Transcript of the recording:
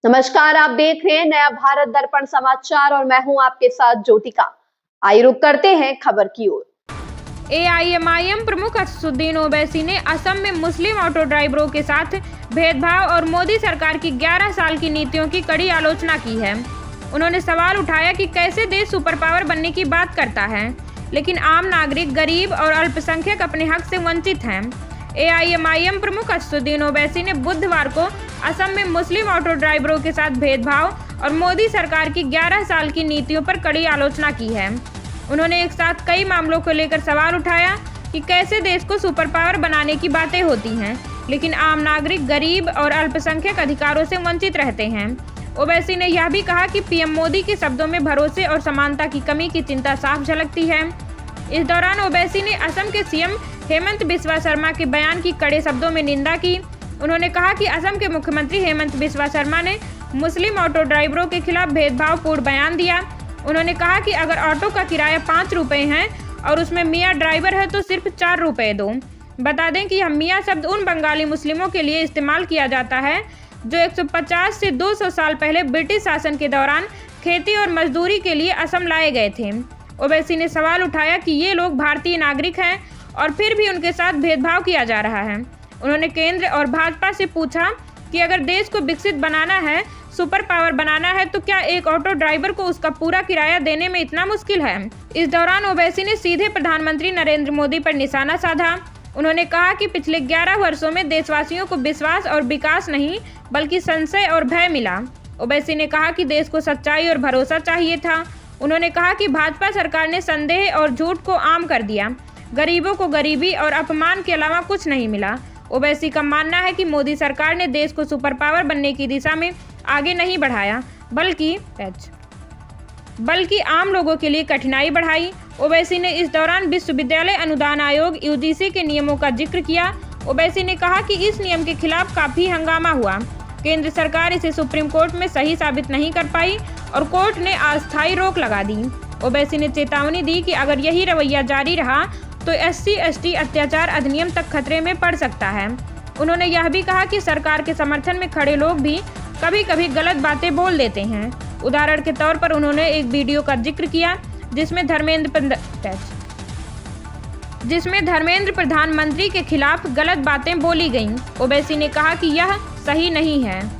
नमस्कार, आप देख रहे हैं नया भारत दर्पण समाचार और मैं हूं आपके साथ ज्योतिका। आइए रुक करते हैं खबर की ओर। एआईएमआईएम प्रमुख असदुद्दीन ओवैसी ने असम में मुस्लिम ऑटो ड्राइवरों के साथ भेदभाव और मोदी सरकार की 11 साल की नीतियों की कड़ी आलोचना की है। उन्होंने सवाल उठाया कि कैसे देश सुपर पावर बनने की बात करता है, लेकिन आम नागरिक, गरीब और अल्पसंख्यक अपने हक से वंचित हैं। एआईएमआईएम प्रमुख असदुद्दीन ओवैसी ने बुधवार को असम में मुस्लिम ऑटो ड्राइवरों के साथ भेदभाव और मोदी सरकार की 11 साल की नीतियों पर कड़ी आलोचना की है। उन्होंने एक साथ कई मामलों को लेकर सवाल उठाया कि कैसे देश को सुपर पावर बनाने की बातें होती हैं, लेकिन आम नागरिक, गरीब और अल्पसंख्यक अधिकारों से वंचित रहते हैं। ओवैसी ने यह भी कहा कि पीएम मोदी के शब्दों में भरोसे और समानता की कमी की चिंता साफ झलकती है। इस दौरान ओवैसी ने असम के सीएम हेमंत बिस्वा शर्मा के बयान की कड़े शब्दों में निंदा की। उन्होंने कहा कि असम के मुख्यमंत्री हेमंत बिस्वा शर्मा ने मुस्लिम ऑटो ड्राइवरों के खिलाफ भेदभावपूर्ण बयान दिया। उन्होंने कहा कि अगर ऑटो का किराया 5 रुपए है और उसमें मियाँ ड्राइवर है तो सिर्फ 4 रुपए दो। बता दें कि यह मियाँ शब्द उन बंगाली मुस्लिमों के लिए इस्तेमाल किया जाता है जो 150 से 200 साल पहले ब्रिटिश शासन के दौरान खेती और मजदूरी के लिए असम लाए गए थे। ओवैसी ने सवाल उठाया कि ये लोग भारतीय नागरिक हैं और फिर भी उनके साथ भेदभाव किया जा रहा है। उन्होंने केंद्र और भाजपा से पूछा कि अगर देश को विकसित बनाना है, सुपर पावर बनाना है, तो क्या एक ऑटो ड्राइवर को उसका पूरा किराया देने में इतना मुश्किल है? इस दौरान ओवैसी ने सीधे प्रधानमंत्री नरेंद्र मोदी पर निशाना साधा। उन्होंने कहा कि पिछले 11 वर्षों में देशवासियों को विश्वास और विकास नहीं बल्कि संशय और भय मिला। ओवैसी ने कहा कि देश को सच्चाई और भरोसा चाहिए था। उन्होंने कहा कि भाजपा सरकार ने संदेह और झूठ को आम कर दिया। गरीबों को गरीबी और अपमान के अलावा कुछ नहीं मिला। ओवैसी का मानना है कि मोदी सरकार ने देश को सुपर पावर बनने की दिशा में आगे नहीं बढ़ाया, बल्कि आम लोगों के लिए कठिनाई बढ़ाई। ओवैसी ने इस दौरान विश्वविद्यालय अनुदान आयोग यूजीसी के नियमों का जिक्र किया। ओवैसी ने कहा कि इस नियम के खिलाफ काफी हंगामा हुआ। केंद्र सरकार इसे सुप्रीम कोर्ट में सही साबित नहीं कर पाई और कोर्ट ने अस्थायी रोक लगा दी। ओवैसी ने चेतावनी दी कि अगर यही रवैया जारी रहा तो SC/ST अत्याचार अधिनियम तक खतरे में पड़ सकता है। उन्होंने यह भी कहा कि सरकार के समर्थन में खड़े लोग भी कभी कभी गलत बातें बोल देते हैं। उदाहरण के तौर पर उन्होंने एक वीडियो का जिक्र किया जिसमें धर्मेंद्र प्रधानमंत्री के खिलाफ गलत बातें बोली गईं। ओवैसी ने कहा कि यह सही नहीं है।